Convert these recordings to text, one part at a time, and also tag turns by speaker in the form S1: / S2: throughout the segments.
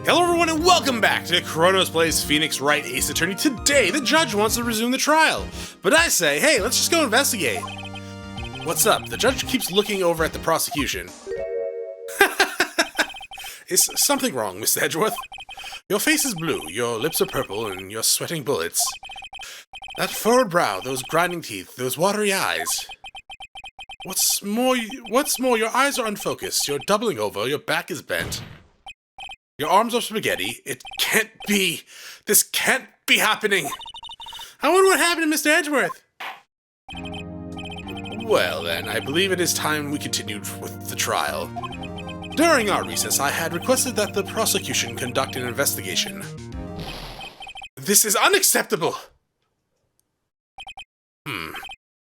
S1: Hello everyone and welcome back to Chronos plays Phoenix Wright Ace Attorney. Today, the judge wants to resume the trial, but I say, hey, let's just go investigate. What's up? The judge keeps looking over at the prosecution. Is something wrong, Mr. Edgeworth? Your face is blue, your lips are purple, and you're sweating bullets. That furrowed brow, those grinding teeth, those watery eyes. What's more, your eyes are unfocused, you're doubling over, your back is bent. Your arms are spaghetti. It can't be. This can't be happening. I wonder what happened to Mr. Edgeworth. Well then, I believe it is time we continued with the trial. During our recess, I had requested that the prosecution conduct an investigation. This is unacceptable!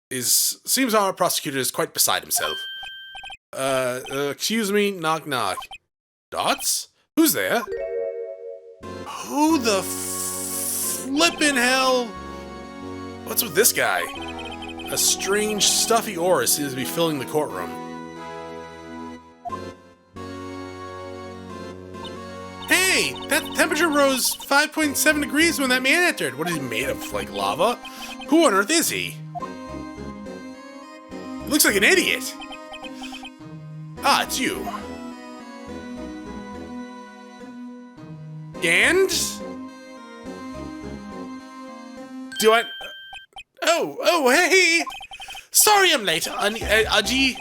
S1: Seems our prosecutor is quite beside himself. Excuse me, knock knock. Dots? Who's there? Who the flippin' hell? What's with this guy? A strange, stuffy aura seems to be filling the courtroom. Hey! That temperature rose 5.7 degrees when that man entered. What is he made of, like lava? Who on earth is he? He looks like an idiot. Ah, it's you. And? Do I... Oh, hey! Sorry I'm late, Aji.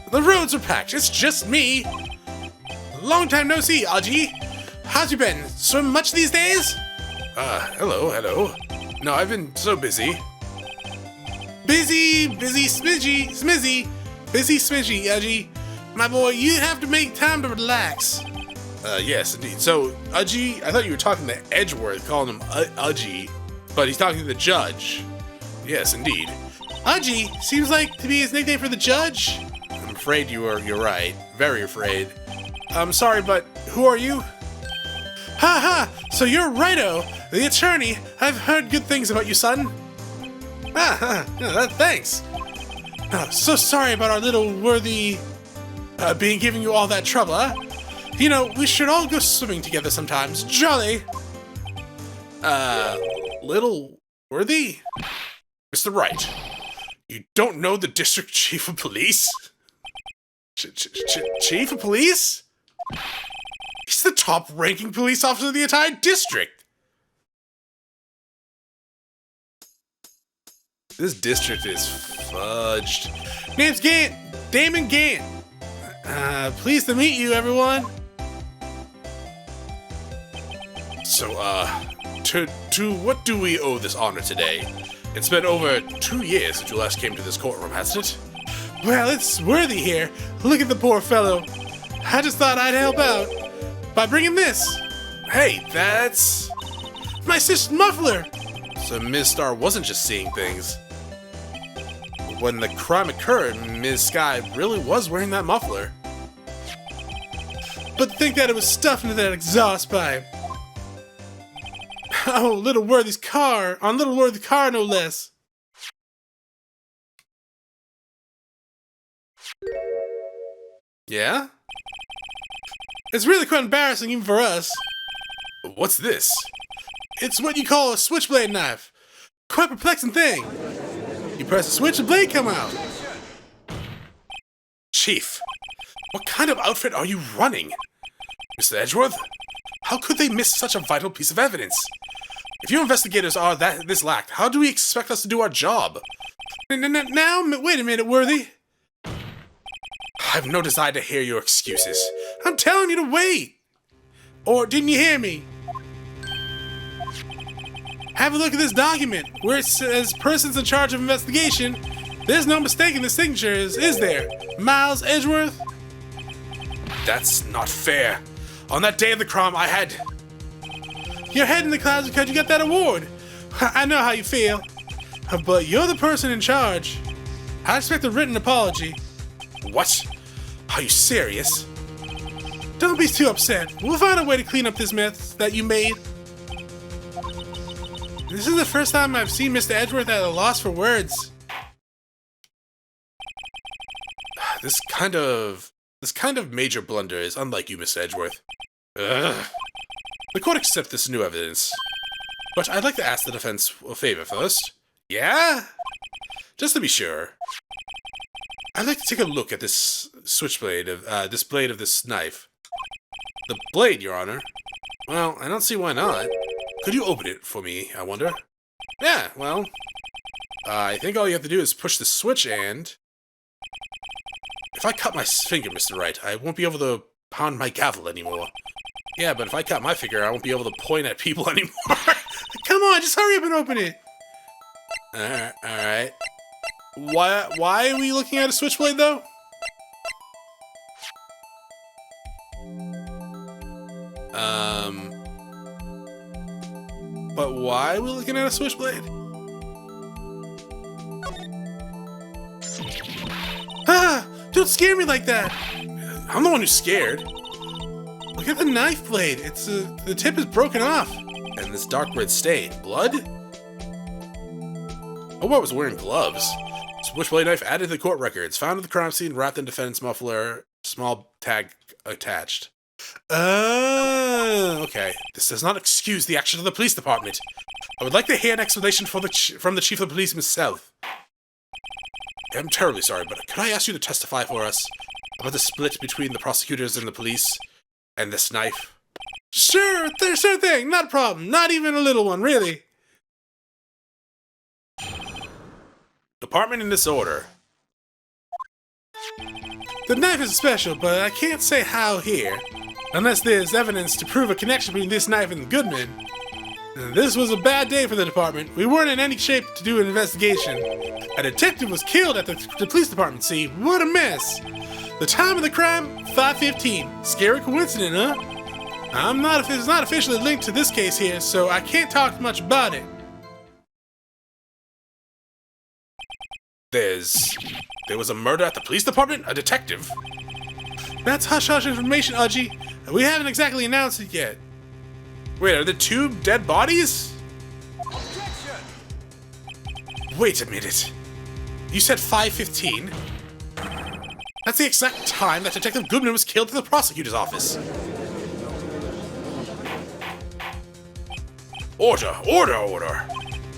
S1: The roads are packed, it's just me. Long time no see, Aji. How's you been? Swim much these days? Hello. No, I've been so busy. Busy, smidgy, Aji. My boy, you have to make time to relax. Yes, indeed. So, Aji, I thought you were talking to Edgeworth, calling him Aji, but he's talking to the judge. Yes, indeed. Aji seems like to be his nickname for the judge. I'm afraid you're right. Very afraid. I'm sorry, but who are you? So you're Righto, the attorney. I've heard good things about you, son. Thanks. So sorry about our little worthy being giving you all that trouble, huh? You know, we should all go swimming together sometimes. Jolly! Little worthy? Mr. Wright, you don't know the district chief of police? Chief of police? He's the top-ranking police officer of the entire district! This district is fudged. Name's Gant! Damon Gant! Pleased to meet you, everyone! So, to what do we owe this honor today? It's been over 2 years since you last came to this courtroom, hasn't it? Well, it's worthy here. Look at the poor fellow. I just thought I'd help out by bringing this. Hey, that's my sister's muffler. So Ms. Starr wasn't just seeing things. When the crime occurred, Ms. Sky really was wearing that muffler. But to think that it was stuffed into that exhaust pipe. Oh, Little Worthy's car! On Little Worthy's car, no less! Yeah? It's really quite embarrassing even for us. What's this? It's what you call a switchblade knife. Quite perplexing thing. You press the switch, the blade come out. Chief, what kind of outfit are you running? Mr. Edgeworth? How could they miss such a vital piece of evidence? If you investigators are this lax, how do we expect us to do our job? Now, wait a minute, Worthy. I've no desire to hear your excuses. I'm telling you to wait. Or didn't you hear me? Have a look at this document, where it says persons in charge of investigation. There's no mistaking the signatures, is there? Miles Edgeworth? That's not fair. On that day of the crime, I had... Your head in the clouds because you got that award. I know how you feel. But you're the person in charge. I expect a written apology. What? Are you serious? Don't be too upset. We'll find a way to clean up this mess that you made. This is the first time I've seen Mr. Edgeworth at a loss for words. This kind of major blunder is unlike you, Mr. Edgeworth. Ugh. The court accepts this new evidence. But I'd like to ask the defense a favor first. Yeah? Just to be sure. I'd like to take a look at this switchblade of, this blade of this knife. The blade, Your Honor? Well, I don't see why not. Could you open it for me, I wonder? Yeah, well, I think all you have to do is push the switch and... If I cut my finger, Mr. Wright, I won't be able to pound my gavel anymore. Yeah, but if I cut my finger, I won't be able to point at people anymore. Come on, just hurry up and open it. Alright. Why are we looking at a switchblade, though? But why are we looking at a switchblade? Ah! Don't scare me like that! I'm the one who's scared. Look at the knife blade. It's the tip is broken off. And this dark red stain. Blood? Oh, I was wearing gloves. Switchblade knife added to the court records. Found at the crime scene, wrapped in defendant's muffler. Small tag attached. Okay. This does not excuse the action of the police department. I would like to hear an explanation from the chief of the police himself. I'm terribly sorry, but could I ask you to testify for us about the split between the prosecutors and the police and this knife? Sure thing, not a problem. Not even a little one, really. Department in disorder. The knife is special, but I can't say how here. Unless there's evidence to prove a connection between this knife and Goodman. This was a bad day for the department. We weren't in any shape to do an investigation. A detective was killed at the police department, see? What a mess. The time of the crime, 5:15. Scary coincidence, huh? It's not officially linked to this case here, so I can't talk much about it. There was a murder at the police department? A detective? That's hush-hush information, Udgy. We haven't exactly announced it yet. Wait, are there two dead bodies? Objection! Wait a minute. You said 5:15? That's the exact time that Detective Goodman was killed at the prosecutor's office. Order!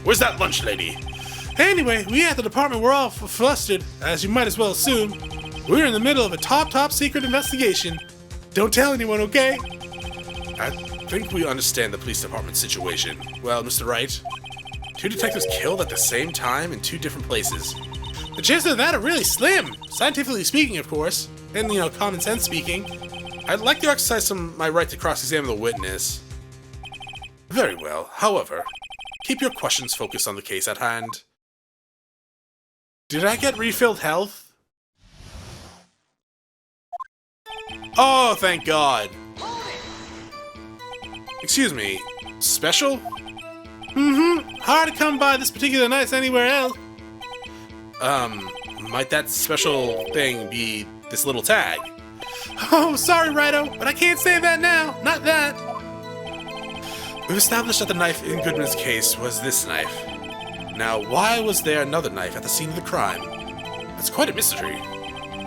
S1: Where's that lunch lady? Anyway, we at the department were all flustered, as you might as well assume. We're in the middle of a top secret investigation. Don't tell anyone, okay? I think we understand the police department situation. Well, Mr. Wright, two detectives killed at the same time in two different places. The chances of that are really slim, scientifically speaking, of course, and, common sense speaking. I'd like to exercise my right to cross-examine the witness. Very well. However, keep your questions focused on the case at hand. Did I get refilled health? Oh, thank God. Excuse me, special? Hard to come by this particular night anywhere else. Might that special thing be this little tag? Oh, sorry, Righto, but I can't say that now. Not that. We've established that the knife in Goodman's case was this knife. Now, why was there another knife at the scene of the crime? That's quite a mystery.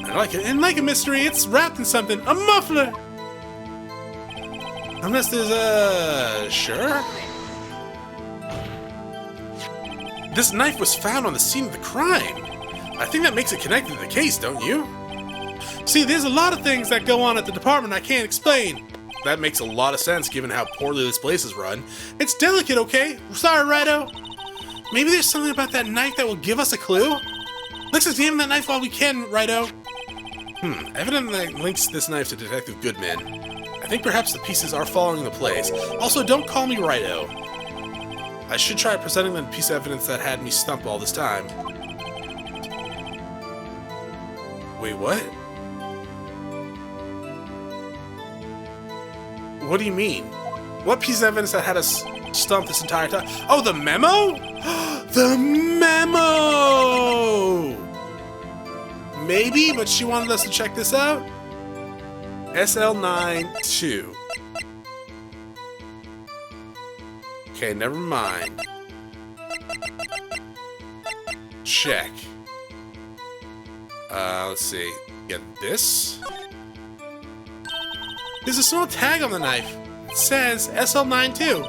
S1: And like a mystery, it's wrapped in something. A muffler! Unless there's sure? This knife was found on the scene of the crime. I think that makes it connected to the case, don't you? See, there's a lot of things that go on at the department I can't explain. That makes a lot of sense given how poorly this place is run. It's delicate, okay? Sorry, Righto. Maybe there's something about that knife that will give us a clue? Let's examine that knife while we can, Righto. Evidence that links this knife to Detective Goodman. I think perhaps the pieces are falling into place. Also, don't call me Righto. I should try presenting the piece of evidence that had me stumped all this time. Wait, what? What do you mean? What piece of evidence that had us stumped this entire time? Oh, the memo? The memo! Maybe, but she wanted us to check this out. SL92. Okay, never mind. Check. Let's see. Get this. There's a small tag on the knife. It says SL9 too.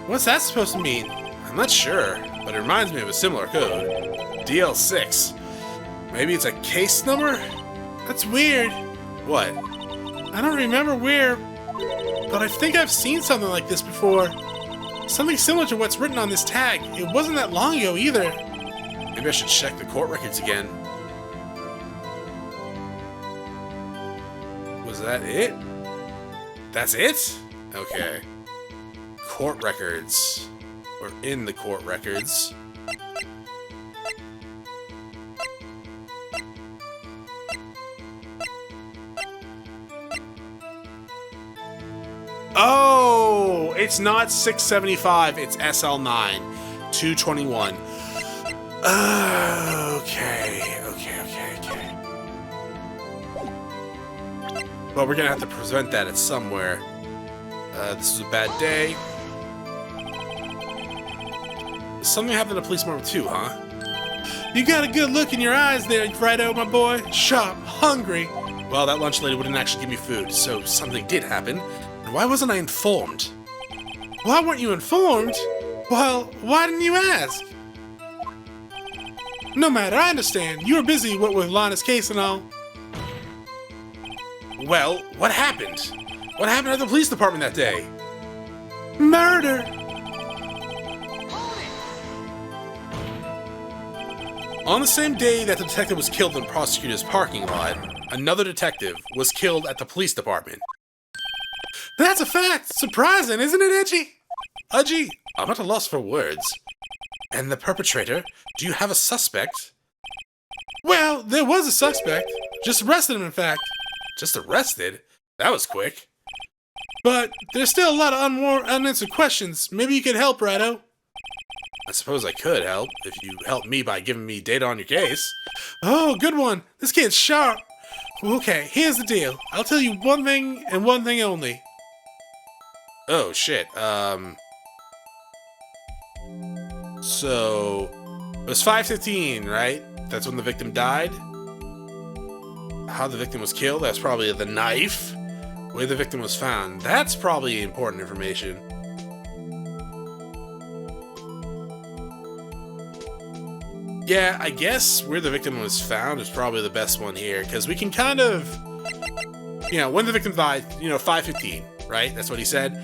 S1: What's that supposed to mean? I'm not sure, but it reminds me of a similar code. DL6. Maybe it's a case number? That's weird. What? I don't remember where, but I think I've seen something like this before. Something similar to what's written on this tag. It wasn't that long ago either. Maybe I should check the court records again. Was that it? That's it? Okay. Court records. We're in the court records. Oh, it's not 675, it's SL9, 221. Okay. Well, we're gonna have to present that at somewhere. This is a bad day. Something happened to police department too, huh? You got a good look in your eyes there, Righto, my boy. Sharp, hungry. Well, that lunch lady wouldn't actually give me food, so something did happen. And why wasn't I informed? Why weren't you informed? Well, why didn't you ask? No matter, I understand. You were busy with Lana's case and all. Well, what happened? What happened at the police department that day? Murder! On the same day that the detective was killed in the prosecutor's parking lot, another detective was killed at the police department. That's a fact! Surprising, isn't it, Edgy? Udgy, I'm at a loss for words. And the perpetrator? Do you have a suspect? Well, there was a suspect. Just arrested him, in fact. Just arrested? That was quick. But there's still a lot of unanswered questions. Maybe you could help, Righto. I suppose I could help, if you help me by giving me data on your case. Oh, good one. This kid's sharp. Okay, here's the deal. I'll tell you one thing and one thing only. Oh, shit. So, it was 5:15, right? That's when the victim died? How the victim was killed? That's probably the knife. Where the victim was found. That's probably important information. Yeah, I guess where the victim was found is probably the best one here, because we can kind of, when the victim died, 5:15, right? That's what he said?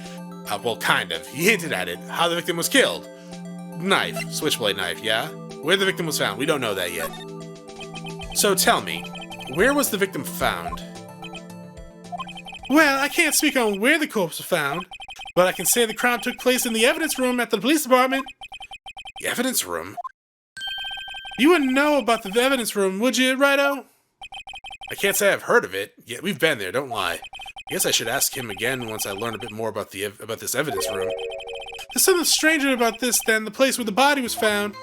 S1: Well, kind of. He hinted at it. How the victim was killed. Knife. Switchblade knife, yeah? Where the victim was found. We don't know that yet. So tell me, where was the victim found? Well, I can't speak on where the corpse was found, but I can say the crime took place in the evidence room at the police department. The evidence room? You wouldn't know about the evidence room, would you, Righto? I can't say I've heard of it. Yeah, we've been there, don't lie. I guess I should ask him again once I learn a bit more about this evidence room. There's something stranger about this than the place where the body was found.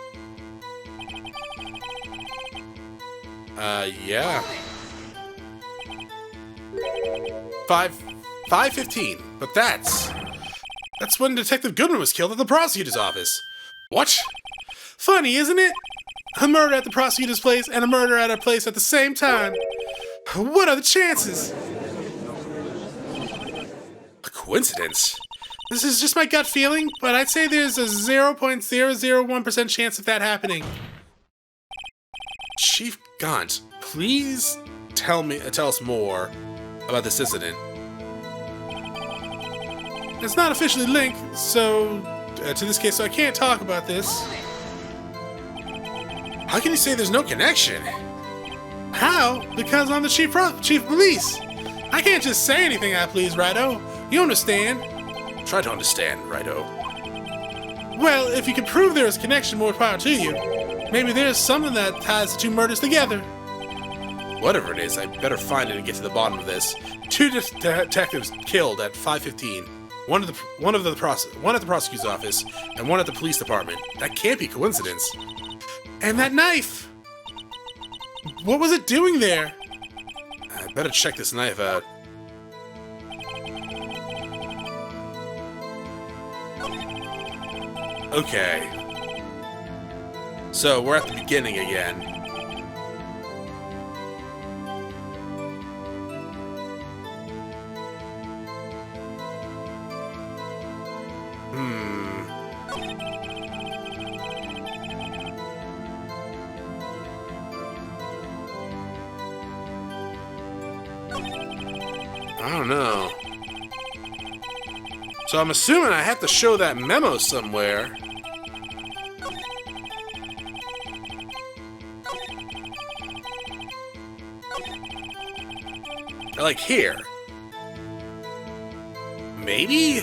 S1: Yeah. 5:15, but that's when Detective Goodman was killed at the prosecutor's office. What? Funny, isn't it? A murder at the prosecutor's place and a murder at a place at the same time. What are the chances? A coincidence? This is just my gut feeling, but I'd say there's a 0.001% chance of that happening. Chief Gant, please tell us more about this incident. It's not officially linked, to this case, so I can't talk about this. How can you say there's no connection? How? Because I'm the chief of police. I can't just say anything I please, Righto. You understand? Try to understand, Righto. Well, if you can prove there is connection, more power to you. Maybe there's something that ties the two murders together. Whatever it is, I better find it and get to the bottom of this. Two detectives killed at 5:15. One at the prosecutor's office and one at the police department. That can't be coincidence. And that knife! What was it doing there? I better check this knife out. Okay. So, we're at the beginning again. I don't know. So I'm assuming I have to show that memo somewhere. Like here. Maybe?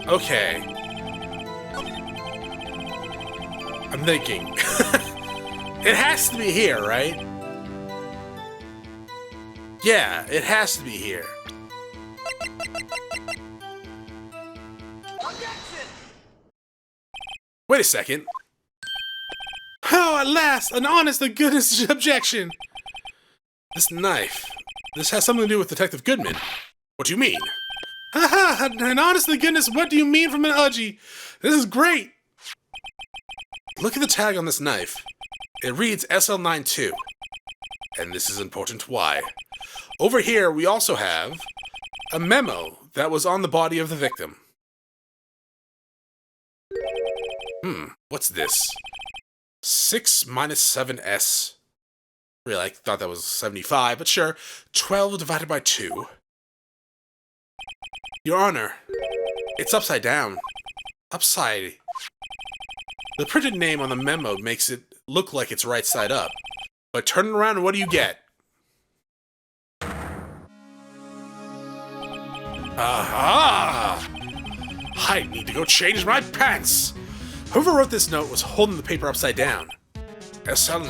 S1: Okay. I'm thinking. It has to be here, right? Yeah, it has to be here.
S2: Objection!
S1: Wait a second. Oh, at last! An honest to goodness objection! This knife. This has something to do with Detective Goodman. What do you mean? Haha, and honest to goodness, what do you mean from an Udgy? This is great! Look at the tag on this knife. It reads SL92. And this is important why. Over here, we also have a memo that was on the body of the victim. What's this? 6 minus 7s. Really, I thought that was 75, but sure. 12 divided by 2. Your Honor, it's upside down. Upside. The printed name on the memo makes it look like it's right side up. But turn it around and what do you get? Aha! I need to go change my pants! Whoever wrote this note was holding the paper upside down. SL9.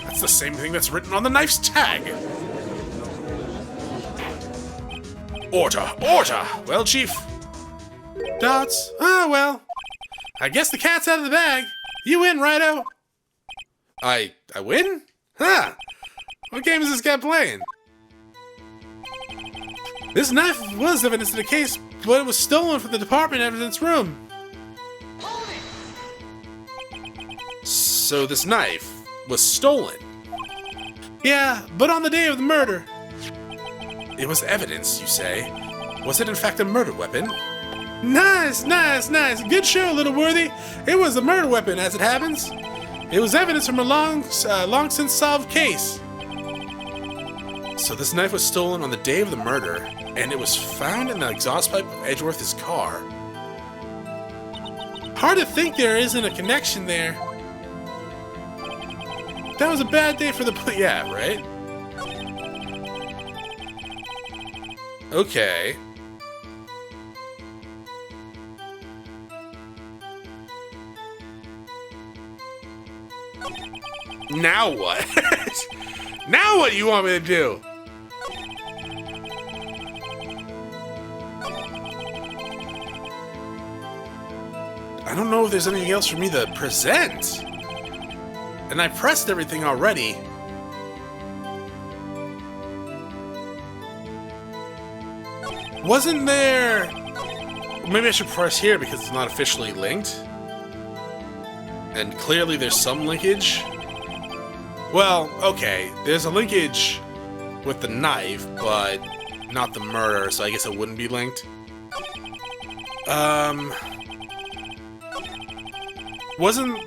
S1: That's the same thing that's written on the knife's tag. Order! Order! Well, Chief? Dots? Ah, well. I guess the cat's out of the bag. You win, Righto. I win? Huh. What game is this guy playing? This knife was evidence in the case, but it was stolen from the department evidence room.
S2: Hold it!
S1: So this knife was stolen? Yeah, but on the day of the murder. It was evidence, you say? Was it in fact a murder weapon? Nice, nice, nice. Good show, little worthy. It was a murder weapon, as it happens. It was evidence from a long since solved case. So this knife was stolen on the day of the murder, and it was found in the exhaust pipe of Edgeworth's car. Hard to think there isn't a connection there. That was a bad day for the yeah, right? Okay. Now what? Now what do you want me to do? I don't know if there's anything else for me to present. And I pressed everything already. Wasn't there... Maybe I should press here because it's not officially linked. And clearly there's some linkage. Well, okay, there's a linkage with the knife, but not the murder, so I guess it wouldn't be linked.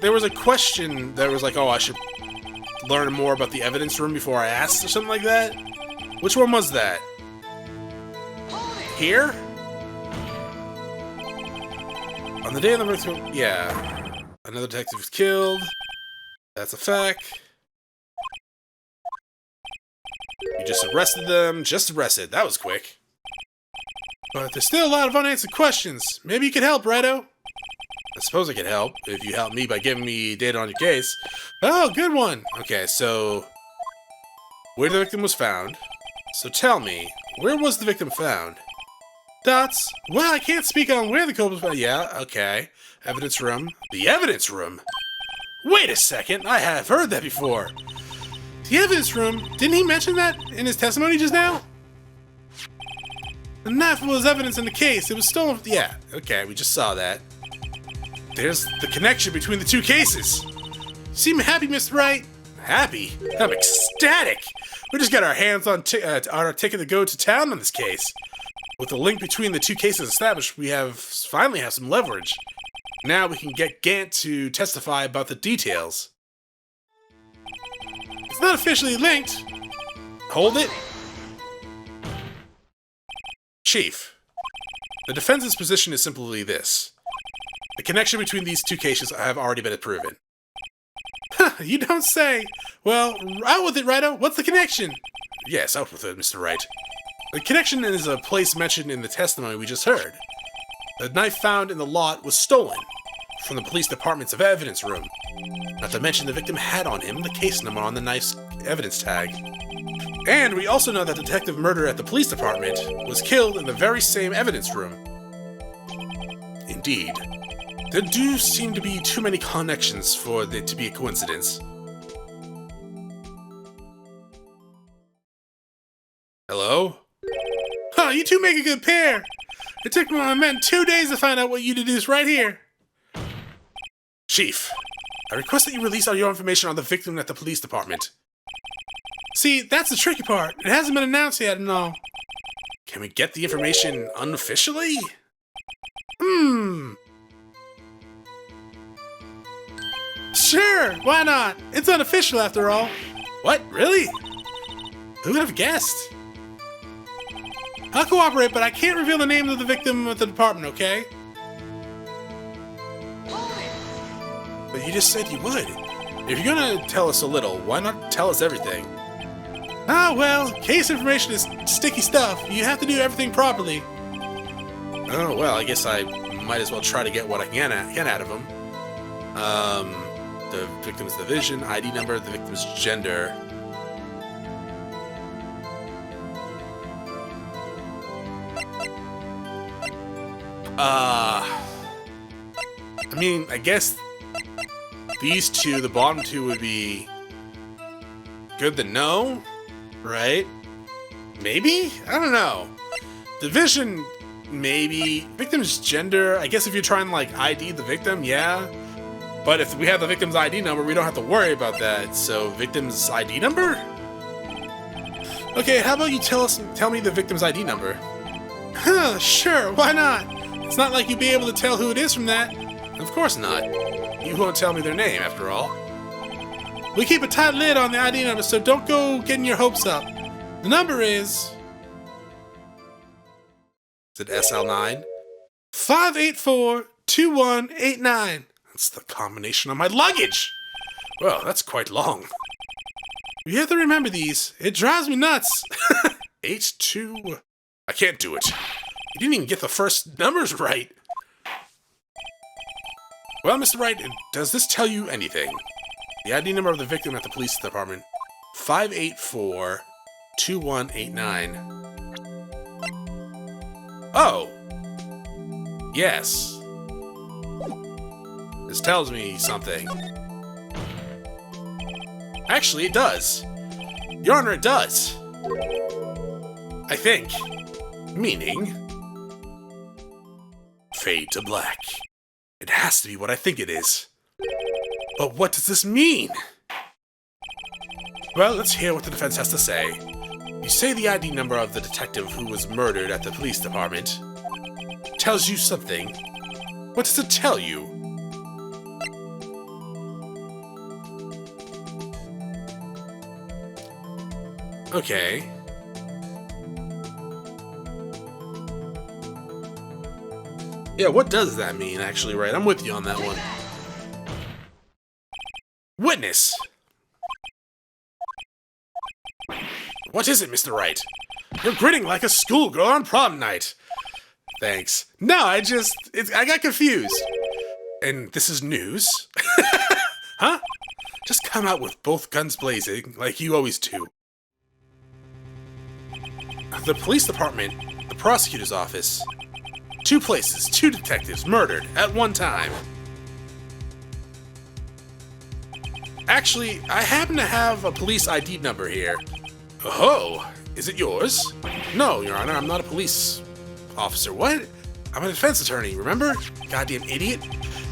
S1: There was a question that was like, oh, I should learn more about the evidence room before I asked or something like that? Which one was that? Here? On the day of the murder, yeah. Another detective was killed. That's a fact. You just arrested them. Just arrested. That was quick. But there's still a lot of unanswered questions. Maybe you could help, Righto. I suppose I could help, if you help me by giving me data on your case. Oh, good one! Okay, so... where the victim was found. So tell me, where was the victim found? Dots? Well, I can't speak on where the culprit was found. Yeah, okay. Evidence room. The evidence room? Wait a second, I have heard that before. The evidence room? Didn't he mention that in his testimony just now? The knife was evidence in the case. It was stolen. Yeah, okay, we just saw that. There's the connection between the two cases. You seem happy, Mr. Wright? Happy? I'm ecstatic. We just got our hands on our ticket to go to town on this case. With the link between the two cases established, we finally have some leverage. Now we can get Gant to testify about the details. It's not officially linked. Hold it. Chief, the defense's position is simply this. The connection between these two cases have already been proven. You don't say. Well, out with it, Righto. What's the connection? Yes, out with it, Mr. Wright. The connection is a place mentioned in the testimony we just heard. The knife found in the lot was stolen from the police department's evidence room. Not to mention the victim had on him the case number on the knife's evidence tag. And we also know that the detective murdered at the police department was killed in the very same evidence room. Indeed. There do seem to be too many connections for it to be a coincidence. Hello? Huh, you two make a good pair! It took my men 2 days to find out what you deduced right here. Chief, I request that you release all your information on the victim at the police department. See, that's the tricky part. It hasn't been announced yet and all. Can we get the information unofficially? Sure, why not? It's unofficial after all. What, really? Who would have guessed? I'll cooperate, but I can't reveal the name of the victim at the department, okay? But you just said you would. If you're gonna tell us a little, why not tell us everything? Ah, well, case information is sticky stuff. You have to do everything properly. Oh, well, I guess I might as well try to get what I can out of him. The victim's division, ID number, the victim's gender. I mean, I guess these two, the bottom two, would be good to know, right? Maybe? I don't know. Division, maybe. Victim's gender, I guess if you're trying to, like, ID the victim, yeah. But if we have the victim's ID number, we don't have to worry about that. So, victim's ID number? Okay, how about you tell me the victim's ID number? Huh, sure, why not? It's not like you'd be able to tell who it is from that. Of course not. You won't tell me their name, after all. We keep a tight lid on the ID number, so don't go getting your hopes up. The number is it SL9? 584-2189. That's the combination of my luggage! Well, that's quite long. You have to remember these. It drives me nuts. H2... I can't do it. You didn't even get the first numbers right. Well, Mr. Wright, does this tell you anything? The ID number of the victim at the police department, 584-2189. Oh! Yes. This tells me something. Actually, it does. Your Honor, it does. I think. Meaning... fade to black. It has to be what I think it is. But what does this mean? Well, let's hear what the defense has to say. You say the ID number of the detective who was murdered at the police department tells you something. What does it tell you? Okay. Yeah, what does that mean, actually, right? I'm with you on that one. Witness! What is it, Mr. Wright? You're grinning like a schoolgirl on prom night. Thanks. No, I got confused. And this is news? Huh? Just come out with both guns blazing, like you always do. The police department, the prosecutor's office. 2 places, 2 detectives murdered at one time. Actually, I happen to have a police ID number here. Oh, is it yours? No, Your Honor, I'm not a police Officer, what? I'm a defense attorney, remember? Goddamn idiot.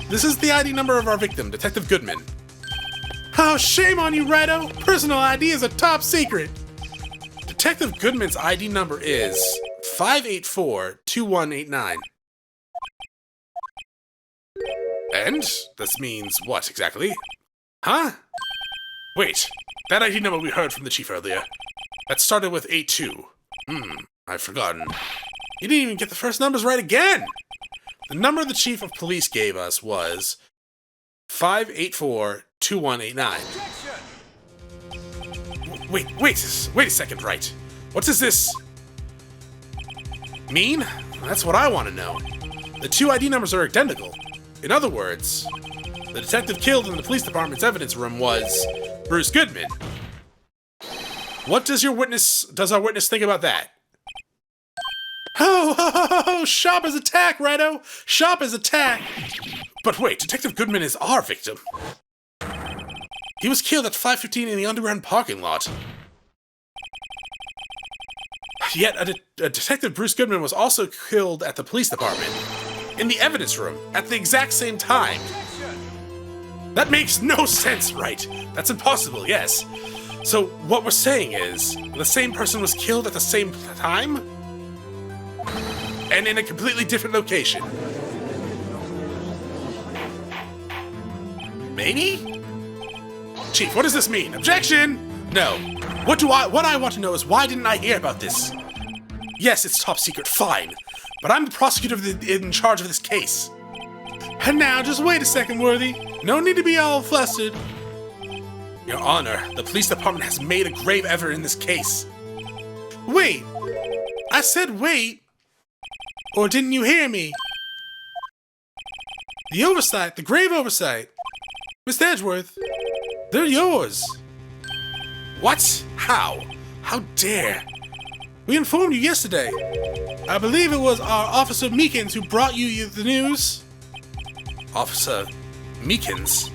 S1: This is the ID number of our victim, Detective Goodman. Oh, shame on you, Righto! Personal ID is a top secret! Detective Goodman's ID number is 584-2189. And? This means what, exactly? Huh? Wait, that ID number we heard from the chief earlier. That started with 82. I've forgotten. You didn't even get the first numbers right again! The number the chief of police gave us was 584-2189. Wait a second, Wright. What does this mean? That's what I want to know. The two ID numbers are identical. In other words, the detective killed in the police department's evidence room was Bruce Goodman. What does our witness think about that? Oh, Shopper's attack, Righto! Shopper's attack! But wait, Detective Goodman is our victim. He was killed at 5:15 in the underground parking lot. Yet, a Detective Bruce Goodman was also killed at the police department, in the evidence room, at the exact same time. That makes no sense, right? That's impossible, yes. So, what we're saying is, the same person was killed at the same time? And in a completely different location. Maybe? Chief, what does this mean? Objection! No. What I want to know is why didn't I hear about this? Yes, it's top secret, fine. But I'm the prosecutor in charge of this case. And now, just wait a second, Worthy. No need to be all flustered. Your Honor, the police department has made a grave error in this case. Wait. I said wait. Or didn't you hear me? The grave oversight. Mr. Edgeworth, they're yours. What? How? How dare? We informed you yesterday. I believe it was our Officer Meekins who brought you the news. Officer Meekins?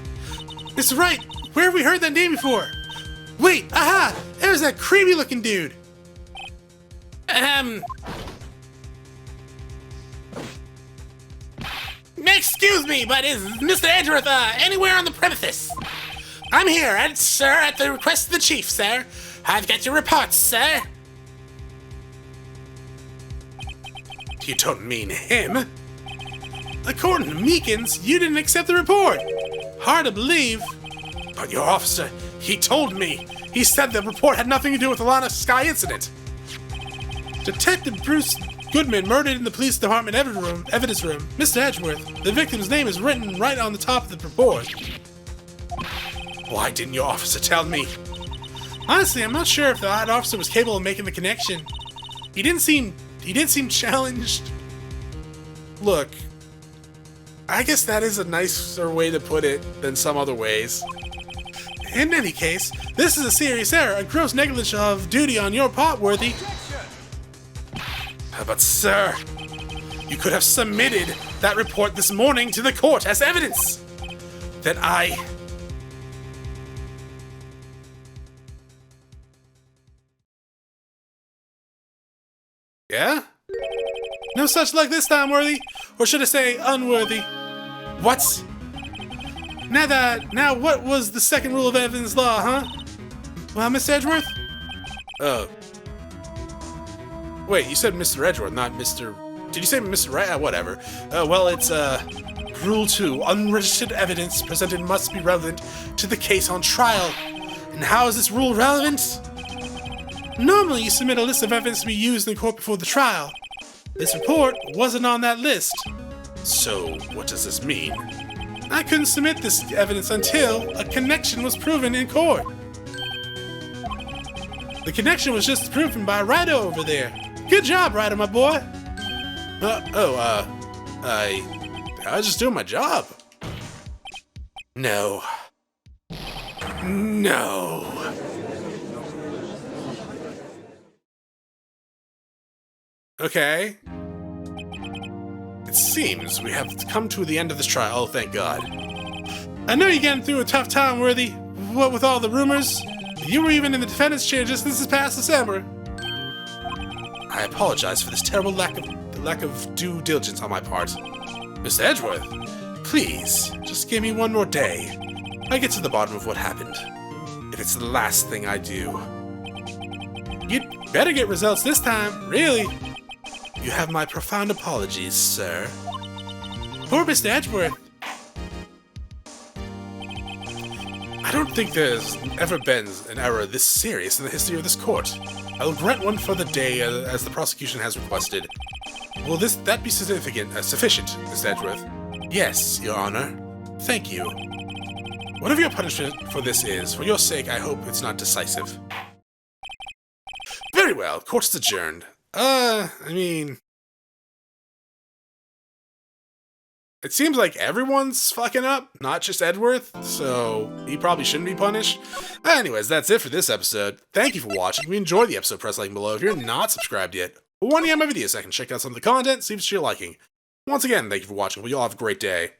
S1: It's right. Where have we heard that name before? Wait, aha! There's that creepy-looking dude. Excuse me, but is Mr. Edgeworth anywhere on the premises? I'm here, sir, at the request of the chief, sir. I've got your reports, sir. You don't mean him? According to Meekins, you didn't accept the report. Hard to believe. But your officer, he told me. He said the report had nothing to do with the Lana Sky incident. Detective Bruce Goodman murdered in the police department evidence room. Mr. Edgeworth, the victim's name is written right on the top of the report. Why didn't your officer tell me? Honestly, I'm not sure if the odd officer was capable of making the connection. He didn't seem challenged. Look, I guess that is a nicer way to put it than some other ways. In any case, this is a serious error, a gross negligence of duty on your part, Worthy. But sir, you could have submitted that report this morning to the court as evidence that I... Yeah? No such luck this time, Worthy. Or should I say, unworthy. What? Now what was the second rule of evidence law, huh? Well, Mr. Edgeworth? Wait, you said Mr. Edgeworth, not Mr... Did you say Mr. Wright? Whatever. Well, it's, Rule 2. Unregistered evidence presented must be relevant to the case on trial. And how is this rule relevant? Normally, you submit a list of evidence to be used in court before the trial. This report wasn't on that list. So, what does this mean? I couldn't submit this evidence until a connection was proven in court. The connection was just proven by Ryder over there. Good job, Ryder, my boy. I was just doing my job. No. Okay. It seems we have come to the end of this trial. Oh, thank God. I know you're getting through a tough time, Worthy. What with all the rumors? You were even in the defendant's chair just this past December. I apologize for this terrible lack of lack of due diligence on my part. Mr. Edgeworth, please, just give me one more day. I get to the bottom of what happened. If it's the last thing I do. You'd better get results this time, really. You have my profound apologies, sir. Poor Mr. Edgeworth. I don't think there's ever been an error this serious in the history of this court. I will grant one for the day as the prosecution has requested. Will that be sufficient, Mr. Edgeworth? Yes, Your Honor. Thank you. Whatever your punishment for this is, for your sake, I hope it's not decisive. Very well, court's adjourned. I mean... It seems like everyone's fucking up, not just Edgeworth, so he probably shouldn't be punished. Anyways, that's it for this episode. Thank you for watching. If you enjoyed the episode, press like below. If you're not subscribed yet, or want to get my videos, I can check out some of the content, see what you're liking. Once again, thank you for watching. We all have a great day.